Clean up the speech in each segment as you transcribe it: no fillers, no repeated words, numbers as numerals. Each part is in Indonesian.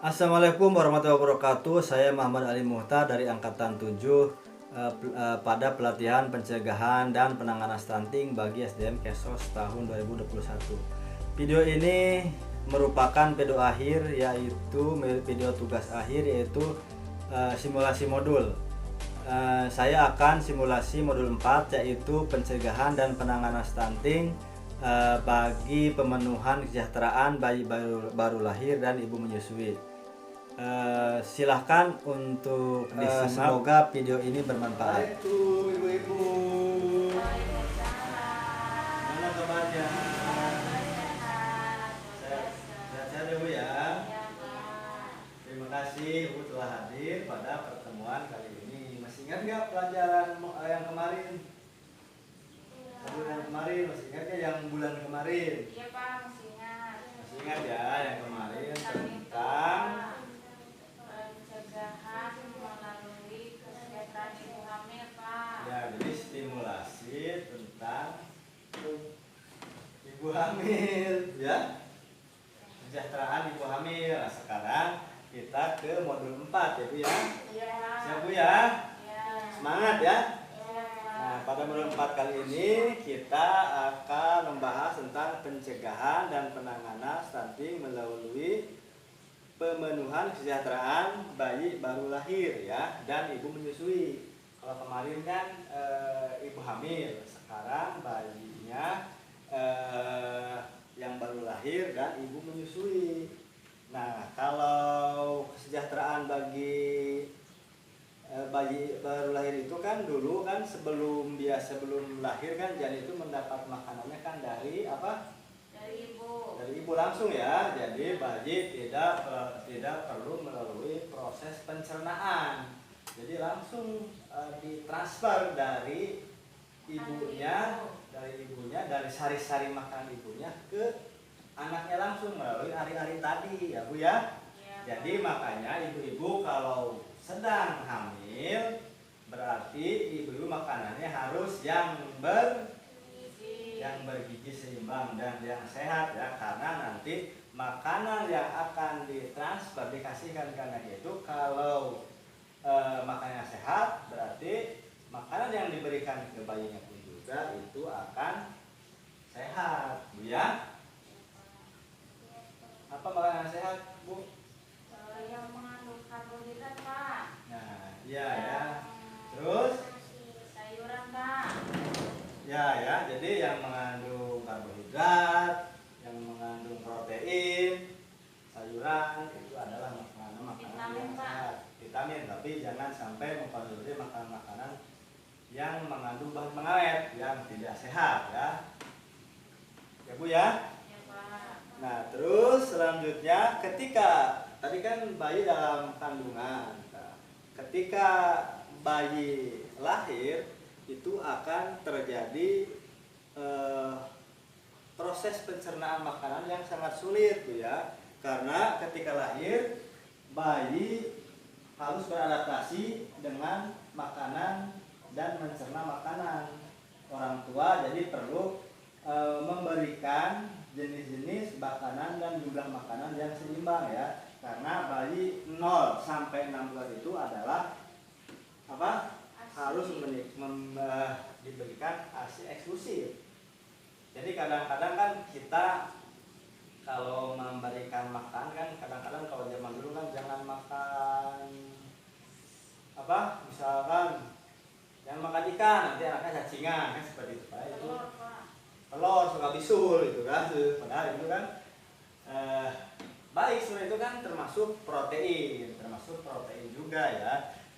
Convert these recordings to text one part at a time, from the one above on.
Assalamualaikum warahmatullahi wabarakatuh. Saya Muhammad Ali Muhtar dari Angkatan 7 pada pelatihan pencegahan dan penanganan stunting bagi SDM Kesos tahun 2021. Video ini merupakan video akhir, yaitu video tugas akhir, yaitu simulasi modul. Saya akan simulasi modul 4, yaitu pencegahan dan penanganan stunting bagi pemenuhan kesejahteraan bayi baru lahir dan ibu menyusui. Silahkan untuk disimak. Semoga video ini bermanfaat. Ibu-ibu, mana kabarnya? Sehat-sehat ya Bu ya. Terima kasih Ibu telah hadir pada pertemuan kali ini. Masih ingat nggak pelajaran yang kemarin? Bulan kemarin masih ingat ya, yang bulan kemarin? Iya Pak, masih ingat. Masih ingat ya yang kemarin tentang pencegahan melalui kesejahteraan ibu hamil Pak. ya, jadi stimulasi tentang ibu hamil ya, kesejahteraan ibu hamil. Nah, sekarang kita ke modul 4 ya Bu ya. Iya. Siap Bu ya? Iya. Semangat ya. Iya. Nah, pada modul 4 kali ini kita akan membahas tentang pencegahan dan penanganan stunting melalui pemenuhan kesejahteraan bayi baru lahir ya dan ibu menyusui. Kalau kemarin kan ibu hamil, sekarang bayinya yang baru lahir dan ibu menyusui. Nah, kalau kesejahteraan bagi bayi baru lahir itu kan dulu kan sebelum lahir kan janin itu mendapat makanannya kan dari apa? Dari ibu. Dari ibu langsung ya. Jadi bayi tidak perlu melalui proses pencernaan. Jadi langsung ditransfer dari ibunya, dari sari-sari makanan ibunya ke anaknya langsung melalui ari-ari tadi ya Bu ya. Iya. Jadi makanya ibu-ibu kalau sedang hamil berarti ibu-ibu makanannya harus yang bergizi seimbang dan yang sehat ya, karena nanti makanan yang akan ditransfer dikasihkan ke anak itu kalau makanannya sehat berarti makanan yang diberikan ke bayinya pun juga itu akan sehat Bu ya. Apa makanan sehat Bu? Yang mengandung karbohidrat Pak. Nah, iya ya. Terus Sayuran Pak. ya, jadi yang mengandung karbohidrat, yang mengandung protein, sayuran itu adalah makanan Vitamin, yang Pak. sehat. Vitamin, tapi jangan sampai mengkonsumsi makanan-makanan yang mengandung bahan pengawet yang tidak sehat ya. Ya Bu ya. Iya Pak. Nah, terus selanjutnya ketika tadi kan bayi dalam kandungan. Nah, ketika bayi lahir itu akan terjadi proses pencernaan makanan yang sangat sulit Bu ya. Karena ketika lahir bayi harus beradaptasi dengan makanan dan mencerna makanan. Orang tua jadi perlu memberikan jenis-jenis makanan dan jumlah makanan yang seimbang ya. Karena bayi 0 sampai 6 bulan itu adalah apa? Harus diberikan ASI eksklusif. Jadi kadang-kadang kan kita kalau memberikan makan kan kadang-kadang kalau zaman dulu kan jangan makan apa? Misalkan jangan makan ikan, nanti anaknya cacingan kan seperti itu Pak. Itu Telur Pak. telur suka bisul itu kan. Padahal itu kan baik, sebenarnya itu kan termasuk protein juga ya.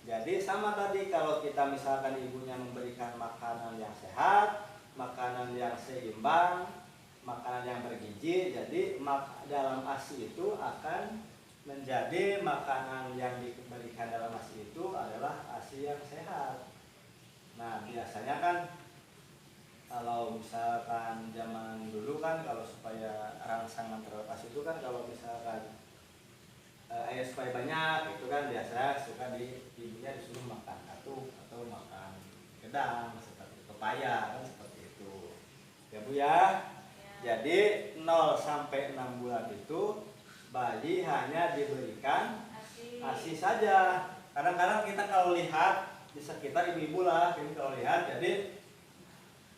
Jadi sama tadi kalau kita misalkan ibunya memberikan makanan yang sehat, makanan yang seimbang, makanan yang bergizi, jadi dalam ASI itu akan menjadi makanan yang diberikan dalam ASI itu adalah ASI yang sehat. Nah, biasanya kan kalau misalkan zaman dulu kan kalau supaya rangsangan terhadap ASI itu kan kalau misalkan air supaya banyak itu kan biasa suka ibunya disuruh makan katuk atau makan gedang seperti pepaya kan seperti itu ya Bu ya. Jadi 0 sampai 6 bulan itu bayi hanya diberikan ASI. ASI saja. Kadang-kadang kita kalau lihat di sekitar ibu-ibu lah, ini kalau lihat, jadi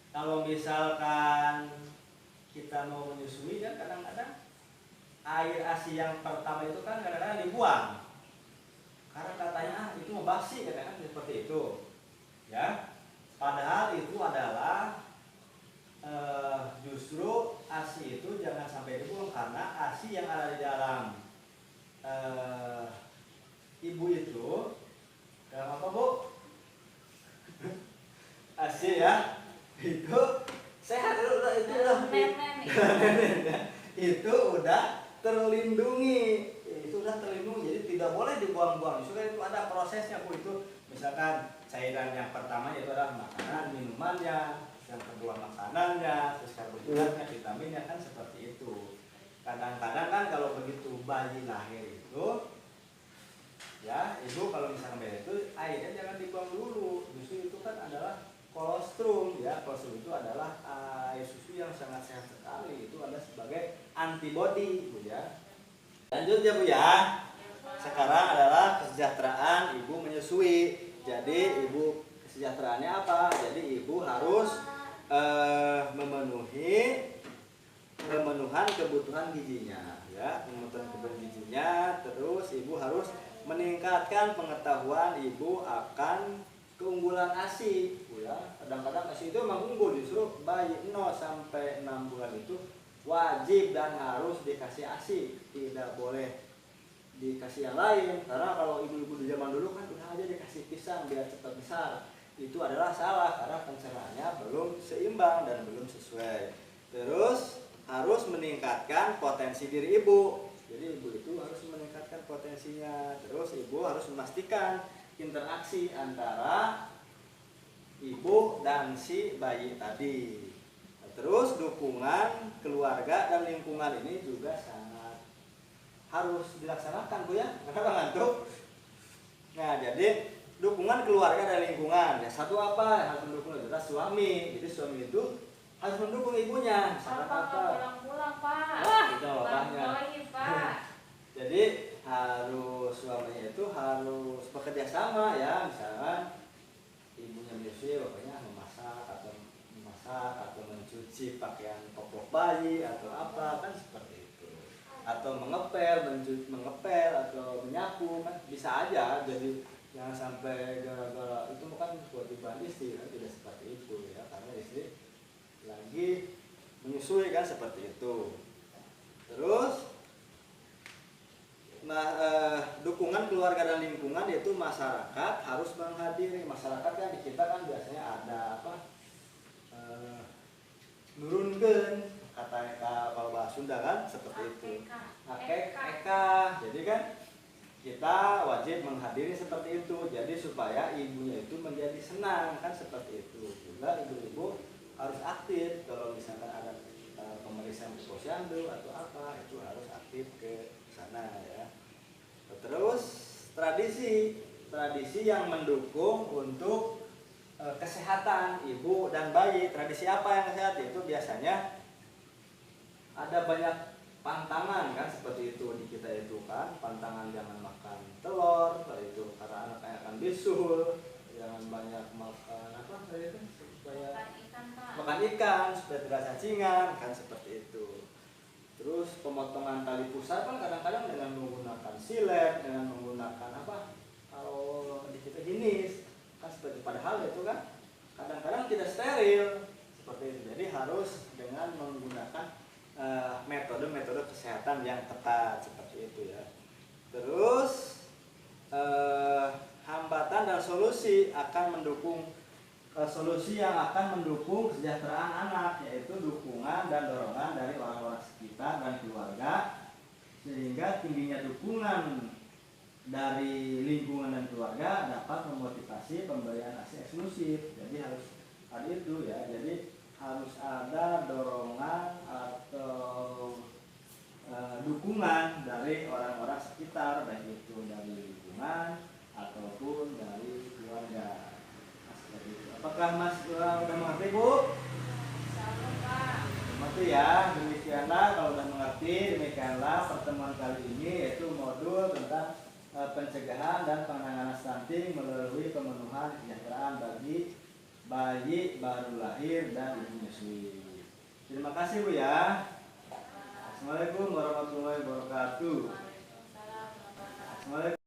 kalau misalkan kita mau menyusui kan kadang-kadang air ASI yang pertama itu kan kadang-kadang dibuang karena katanya itu mau basi, kadang-kadang seperti itu ya. Padahal itu adalah justru ASI itu jangan sampai dibuang, karena ASI yang ada di dalam ibu itu dalam apa bu? ASI ya, itu sehat itu udah itu udah terlindungi, jadi tidak boleh dibuang-buang. Justru itu ada prosesnya bu. Itu misalkan cairan yang pertama itu adalah makanan, minumannya, yang kedua makanannya, terus karbohidratnya, vitaminnya, kan seperti itu. Kadang-kadang kan kalau begitu bayi lahir itu ya, ibu kalau misalkan bayi itu airnya jangan dibuang dulu. Justru itu kan adalah kolostrum ya. Kolostrum itu adalah air susu yang sangat sehat sekali. Itu ada sebagai antibodi bu ya. Lanjut ya bu ya. Sekarang adalah kesejahteraan ibu menyusui. Jadi ibu kesejahteraannya apa? Jadi ibu harus memenuhan kebutuhan gizinya ya, kebutuhan gizinya. Terus ibu harus meningkatkan pengetahuan ibu akan keunggulan ASI ya. Kadang-kadang ASI itu memang unggul, justru bayi 0 sampai 6 bulan itu wajib dan harus dikasih ASI, tidak boleh dikasih yang lain. Karena kalau ibu-ibu di zaman dulu kan udah aja dikasih pisang biar cepat besar, itu adalah salah karena pencernaannya belum seimbang dan belum sesuai. Terus harus meningkatkan potensi diri ibu. Jadi ibu itu harus meningkatkan potensinya. Terus ibu harus memastikan interaksi antara ibu dan si bayi tadi. Terus dukungan keluarga dan lingkungan ini juga sangat harus dilaksanakan bu ya. Kenapa ngantuk? Nah jadi dukungan keluarga dan lingkungan ya, satu apa harus mendukung adalah suami. Jadi suami itu harus mendukung ibunya. Misalkan apa? Pulang-pulang pak. Itu makanya. Jadi harus suaminya itu harus bekerja sama ya. Misalkan ibunya menyusui, bapaknya memasak atau mencuci pakaian popok bayi atau apa, kan seperti itu. Atau mengepel atau menyapu, kan bisa aja. Jadi jangan sampai gara-gara itu bukan kewajiban istri, kan tidak seperti itu ya, karena istri lagi menyusui kan seperti itu. Terus dukungan keluarga dan lingkungan, yaitu masyarakat harus menghadiri. Masyarakat kan di kita kan biasanya ada apa, nurunkeun kata kalau bahasa Sunda kan seperti itu, eka. Jadi kan kita wajib menghadiri seperti itu. Jadi supaya ibunya itu menjadi senang, kan seperti itu. Juga ibu-ibu harus aktif. Kalau misalkan ada pemeriksaan di posyandu atau apa, itu harus aktif ke sana ya. Terus tradisi yang mendukung untuk kesehatan ibu dan bayi. Tradisi apa yang sehat? Itu biasanya ada banyak pantangan kan seperti itu di kita itu kan. Pantangan jangan makan telur, itu karena anaknya akan bisul. Jangan banyak makan apa tadi itu, supaya makan ikan supaya tidak cacingan, kan seperti itu. Terus pemotongan tali pusar kan kadang-kadang dengan menggunakan silet, dengan menggunakan apa, kalau di kita jenis kan seperti, padahal itu kan kadang-kadang tidak steril seperti itu. Jadi harus dengan menggunakan metode-metode kesehatan yang tepat seperti itu ya. Terus hambatan dan solusi akan mendukung solusi yang akan mendukung kesejahteraan anak, yaitu dukungan dan dorongan dari orang-orang sekitar dan keluarga, sehingga tingginya dukungan dari lingkungan dan keluarga dapat memotivasi pemberian ASI eksklusif. Jadi harus ada itu ya. Jadi harus ada dorongan atau dukungan dari orang-orang sekitar, baik itu dari lingkungan ataupun dari keluarga. Apakah Mas udah mengerti Bu? Sama Pak. Terima mengerti ya. Demikianlah kalau sudah mengerti, demikianlah pertemuan kali ini, yaitu modul tentang pencegahan dan penanganan stunting melalui pemenuhan kesejahteraan bagi bayi baru lahir dan ibu menyusui. Terima kasih Bu ya. Assalamualaikum warahmatullahi wabarakatuh. Waalaikumsalam warahmatullahi wabarakatuh. Assalamualaikum.